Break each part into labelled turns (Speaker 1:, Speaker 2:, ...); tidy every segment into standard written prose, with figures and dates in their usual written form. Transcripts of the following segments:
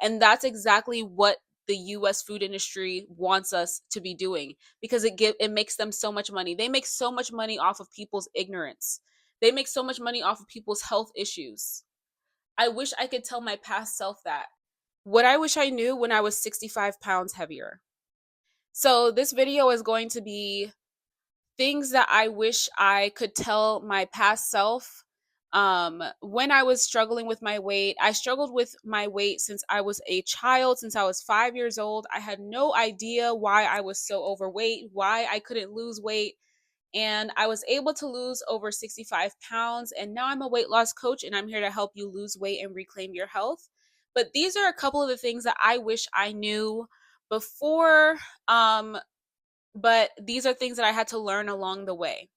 Speaker 1: And that's exactly what the US food industry wants us to be doing, because it makes them so much money. They make so much money off of people's ignorance. They make so much money off of people's health issues. I wish I could tell my past self that. What I wish I knew when I was 65 pounds heavier. So this video is going to be things that I wish I could tell my past self. When I was struggling with my weight, I struggled with my weight since I was a child, since I was 5 years old. I had no idea why I was so overweight, why I couldn't lose weight. And I was able to lose over 65 pounds. And now I'm a weight loss coach and I'm here to help you lose weight and reclaim your health. But these are a couple of the things that I wish I knew before. But these are things that I had to learn along the way.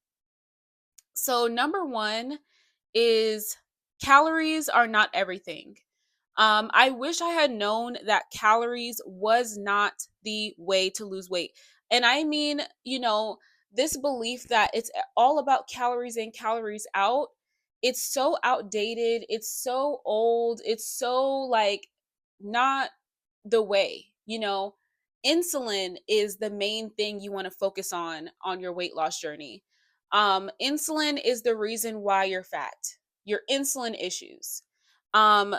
Speaker 1: So, number one is calories are not everything. I wish I had known that calories was not the way to lose weight. And I mean, this belief that it's all about calories in, calories out, it's so outdated. It's so old. It's so like not the way, insulin is the main thing you want to focus on your weight loss journey. Insulin is the reason why you're fat, your insulin issues. Um,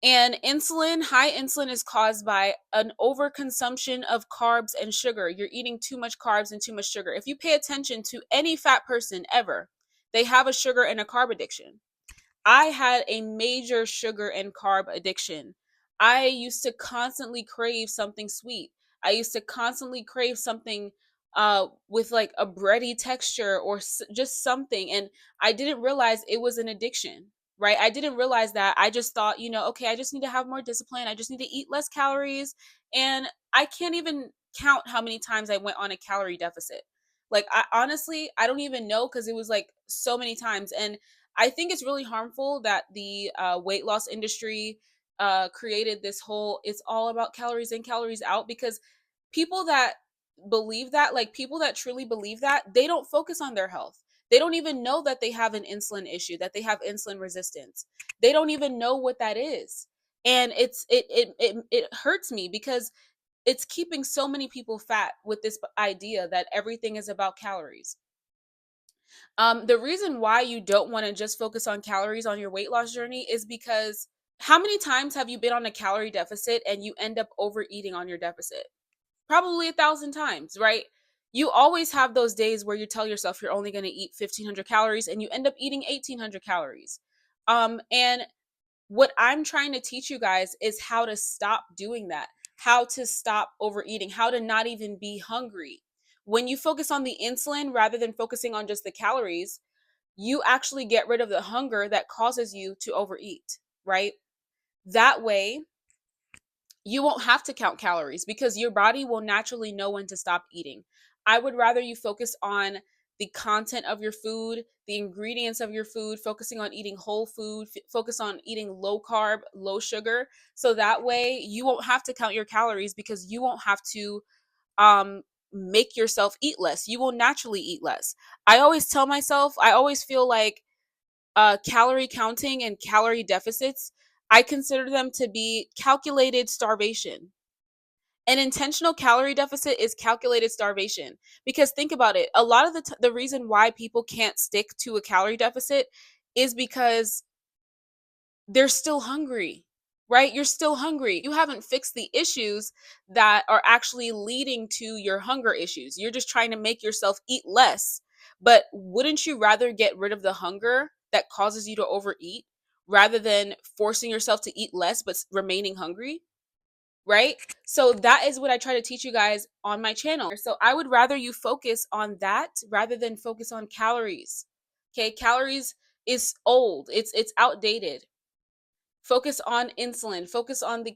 Speaker 1: and high insulin is caused by an overconsumption of carbs and sugar. You're eating too much carbs and too much sugar. If you pay attention to any fat person ever, they have a sugar and a carb addiction. I had a major sugar and carb addiction. I used to constantly crave something sweet. I used to constantly crave something with like a bready texture or just something. And I didn't realize it was an addiction, right? I didn't realize that. I just thought, okay, I just need to have more discipline. I just need to eat less calories. And I can't even count how many times I went on a calorie deficit. Like, I honestly, I don't even know, because it was like so many times. And I think it's really harmful that the weight loss industry created this whole it's all about calories in, calories out, because people that believe that, like people that truly believe that, they don't focus on their health. They don't even know that they have an insulin issue, that they have insulin resistance. They don't even know what that is. And it hurts me because it's keeping so many people fat with this idea that everything is about calories. The reason why you don't want to just focus on calories on your weight loss journey is because how many times have you been on a calorie deficit and you end up overeating on your deficit? Probably 1,000 times, right? You always have those days where you tell yourself you're only going to eat 1,500 calories and you end up eating 1,800 calories. And what I'm trying to teach you guys is how to stop doing that, how to stop overeating, how to not even be hungry. When you focus on the insulin rather than focusing on just the calories, you actually get rid of the hunger that causes you to overeat, right? That way, you won't have to count calories because your body will naturally know when to stop eating. I would rather you focus on the content of your food, the ingredients of your food, focusing on eating whole food, focus on eating low carb, low sugar. So that way you won't have to count your calories because you won't have to um make yourself eat less. You will naturally eat less. I always tell myself, I always feel like calorie counting and calorie deficits, I consider them to be calculated starvation. An intentional calorie deficit is calculated starvation, because think about it. A lot of the reason why people can't stick to a calorie deficit is because they're still hungry, right? You're still hungry. You haven't fixed the issues that are actually leading to your hunger issues. You're just trying to make yourself eat less. But wouldn't you rather get rid of the hunger that causes you to overeat rather than forcing yourself to eat less but remaining hungry? Right? So that is what I try to teach you guys on my channel. So I would rather you focus on that rather than focus on calories. Okay, calories is old. It's outdated. Focus on insulin, focus on the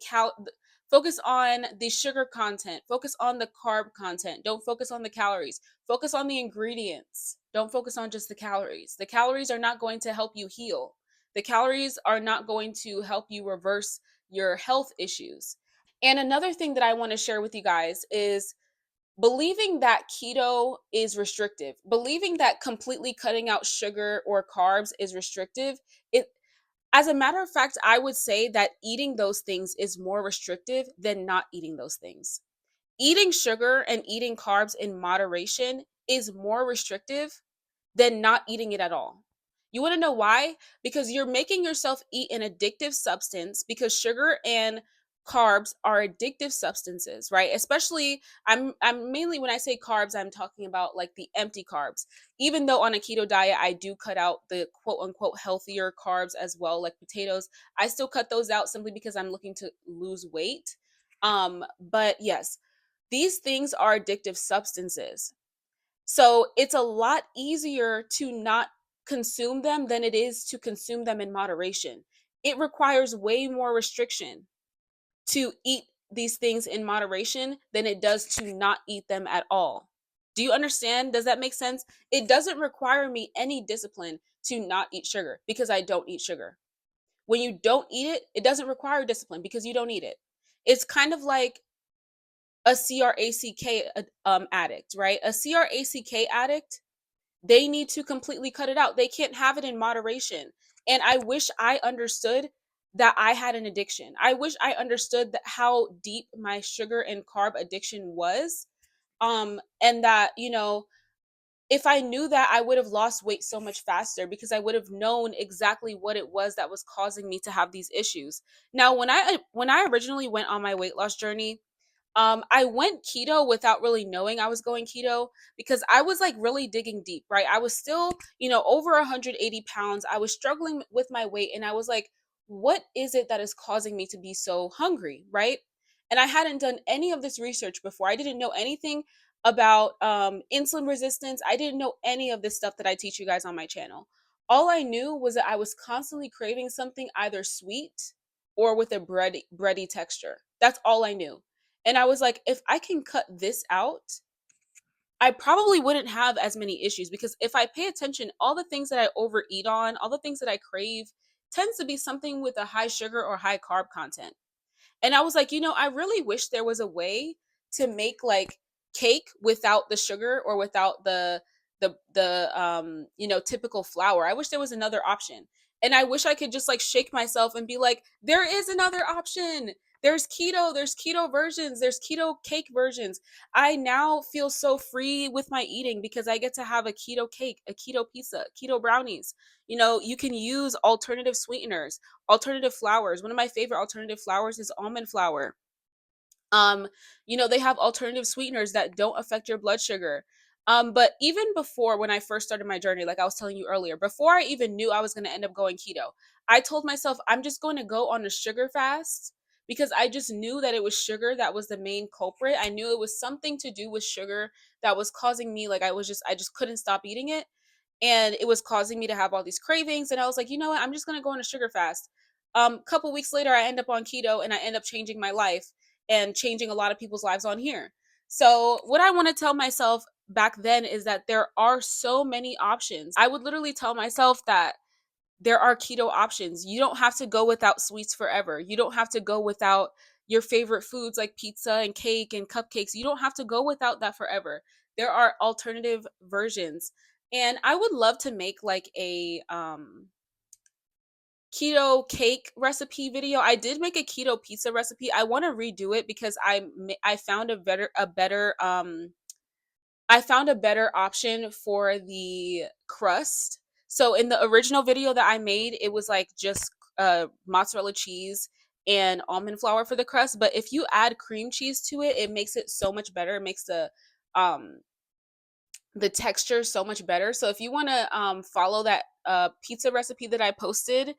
Speaker 1: sugar content, focus on the carb content. Don't focus on the calories. Focus on the ingredients. Don't focus on just the calories. The calories are not going to help you heal. The calories are not going to help you reverse your health issues. And another thing that I want to share with you guys is believing that keto is restrictive, believing that completely cutting out sugar or carbs is restrictive. As a matter of fact, I would say that eating those things is more restrictive than not eating those things. Eating sugar and eating carbs in moderation is more restrictive than not eating it at all. You want to know why? Because you're making yourself eat an addictive substance, because sugar and carbs are addictive substances, right? Especially I'm mainly, when I say carbs, I'm talking about like the empty carbs. Even though on a keto diet I do cut out the quote unquote healthier carbs as well, like potatoes, I still cut those out simply because I'm looking to lose weight. But yes, these things are addictive substances. So it's a lot easier to not consume them than it is to consume them in moderation. It requires way more restriction to eat these things in moderation than it does to not eat them at all. Do you understand? Does that make sense? It doesn't require me any discipline to not eat sugar because I don't eat sugar. When you don't eat it, it doesn't require discipline because you don't eat it. It's kind of like a CRACK addict, right? A CRACK addict, they need to completely cut it out. They can't have it in moderation. And I wish I understood that I had an addiction. I wish I understood that how deep my sugar and carb addiction was. And that, if I knew that, I would have lost weight so much faster because I would have known exactly what it was that was causing me to have these issues. Now, when I originally went on my weight loss journey, I went keto without really knowing I was going keto because I was like really digging deep, right? I was still, over 180 pounds. I was struggling with my weight, and I was like, what is it that is causing me to be so hungry, right? And I hadn't done any of this research before. I didn't know anything about insulin resistance. I didn't know any of this stuff that I teach you guys on my channel. All I knew was that I was constantly craving something either sweet or with a bready texture. That's all I knew. And I was like, if I can cut this out, I probably wouldn't have as many issues, because if I pay attention, all the things that I overeat on, all the things that I crave, tends to be something with a high sugar or high carb content. And I was like, I really wish there was a way to make like cake without the sugar or without the typical flour. I wish there was another option. And I wish I could just like shake myself and be like, there is another option. There's keto versions, there's keto cake versions. I now feel so free with my eating because I get to have a keto cake, a keto pizza, keto brownies. You can use alternative sweeteners, alternative flours. One of my favorite alternative flours is almond flour. They have alternative sweeteners that don't affect your blood sugar. But even before, when I first started my journey, like I was telling you earlier, before I even knew I was going to end up going keto, I told myself I'm just going to go on a sugar fast because I just knew that it was sugar that was the main culprit. I knew it was something to do with sugar that was causing me, like I just couldn't stop eating it, and it was causing me to have all these cravings. And I was like, you know what, I'm just going to go on a sugar fast. Couple weeks later, I end up on keto, and I end up changing my life and changing a lot of people's lives on here. So what I want to tell myself back then is that there are so many options. I would literally tell myself that there are keto options. You don't have to go without sweets forever. You don't have to go without your favorite foods like pizza and cake and cupcakes. You don't have to go without that forever. There are alternative versions. And I would love to make like a keto cake recipe video. I did make a keto pizza recipe. I want to redo it because I found I found a better option for the crust. So in the original video that I made, it was like just mozzarella cheese and almond flour for the crust. But if you add cream cheese to it, it makes it so much better. It makes um the texture so much better. So if you want to follow that pizza recipe that I posted,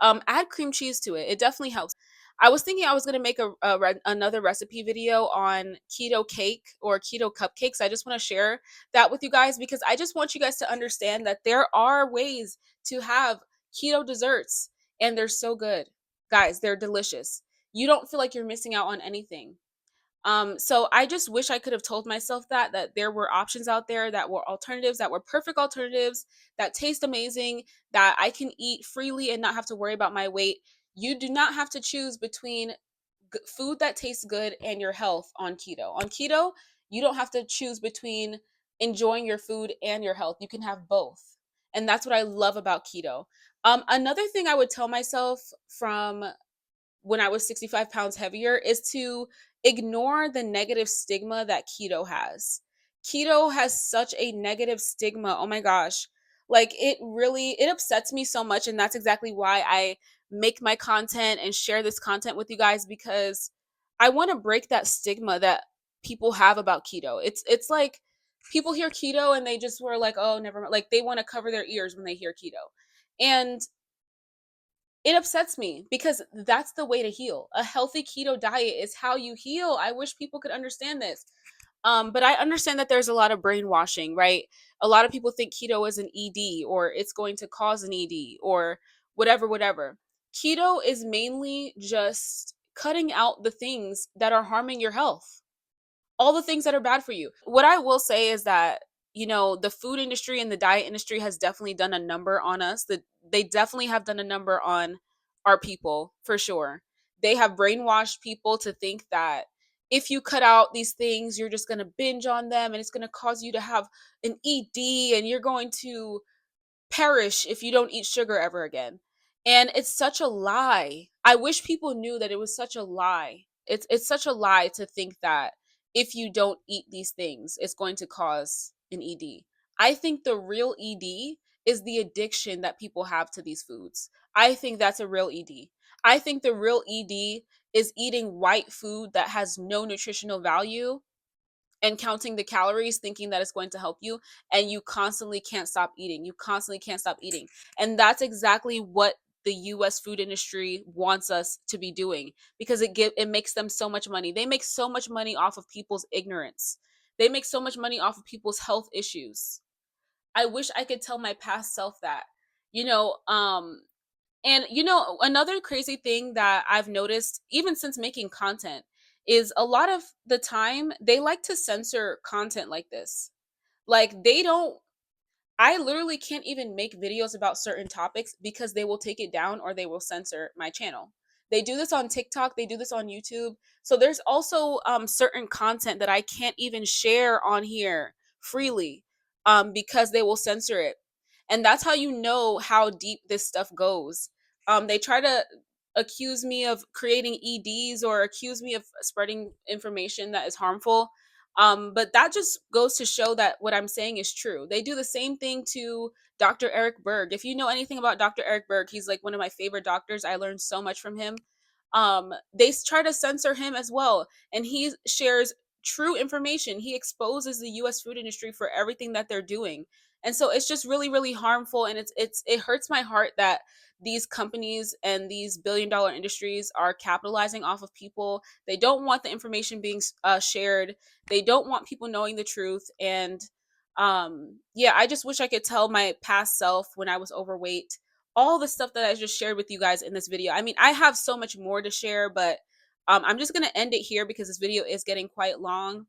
Speaker 1: add cream cheese to it. It definitely helps. I was thinking I was going to make another recipe video on keto cake or keto cupcakes. I just want to share that with you guys because I just want you guys to understand that there are ways to have keto desserts, and they're so good. Guys, they're delicious. You don't feel like you're missing out on anything. So I just wish I could have told myself that there were options out there that were alternatives, that were perfect alternatives, that taste amazing, that I can eat freely and not have to worry about my weight. You do not have to choose between food that tastes good and your health on keto. On keto, you don't have to choose between enjoying your food and your health. You can have both. And that's what I love about keto. Another thing I would tell myself from when I was 65 pounds heavier is to ignore the negative stigma that keto has. Keto has such a negative stigma. Oh my gosh. Like it upsets me so much, and that's exactly why I make my content and share this content with you guys, because I want to break that stigma that people have about keto. It's like people hear keto and they just were like, "Oh, never mind." Like they want to cover their ears when they hear keto. And it upsets me because that's the way to heal. A healthy keto diet is how you heal. I wish people could understand this. But I understand that there's a lot of brainwashing, right? A lot of people think keto is an ED or it's going to cause an ED or whatever, whatever. Keto is mainly just cutting out the things that are harming your health, all the things that are bad for you. What I will say is that, the food industry and the diet industry has definitely done a number on us. That they definitely have done a number on our people for sure. They have brainwashed people to think that if you cut out these things, you're just going to binge on them and it's going to cause you to have an ED and you're going to perish if you don't eat sugar ever again. And it's such a lie. I wish people knew that it was such a lie. It's such a lie to think that if you don't eat these things, it's going to cause an ED. I think the real ED is the addiction that people have to these foods. I think that's a real ED. I think the real ED is eating white food that has no nutritional value and counting the calories thinking that it's going to help you, and you constantly can't stop eating, and that's exactly what the US food industry wants us to be doing, because it makes them so much money. They make so much money off of people's ignorance. They make so much money off of people's health issues. I wish I could tell my past self that. you know um and another crazy thing that I've noticed even since making content is a lot of the time they like to censor content like this. Like they don't I literally can't even make videos about certain topics because they will take it down or they will censor my channel. They do this on TikTok, they do this on YouTube. So there's also certain content that I can't even share on here freely because they will censor it. And that's how you know how deep this stuff goes. They try to accuse me of creating EDs or accuse me of spreading information that is harmful, but that just goes to show that what I'm saying is true. They do the same thing to Dr. Eric Berg. If you know anything about Dr. Eric Berg, he's like one of my favorite doctors. I learned so much from him. Try to censor him as well, and he shares true information. He exposes the US food industry for everything that they're doing. And so it's just really, really harmful, and it hurts my heart that these companies and these billion-dollar industries are capitalizing off of people. They don't want the information being shared. They don't want people knowing the truth. And yeah, I just wish I could tell my past self when I was overweight all the stuff that I just shared with you guys in this video. I mean, I have so much more to share, but I'm just going to end it here because this video is getting quite long.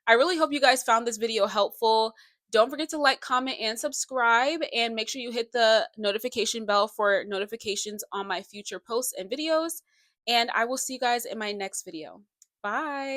Speaker 1: I really hope you guys found this video helpful. Don't forget to like, comment, and subscribe, and make sure you hit the notification bell for notifications on my future posts and videos. And I will see you guys in my next video. Bye.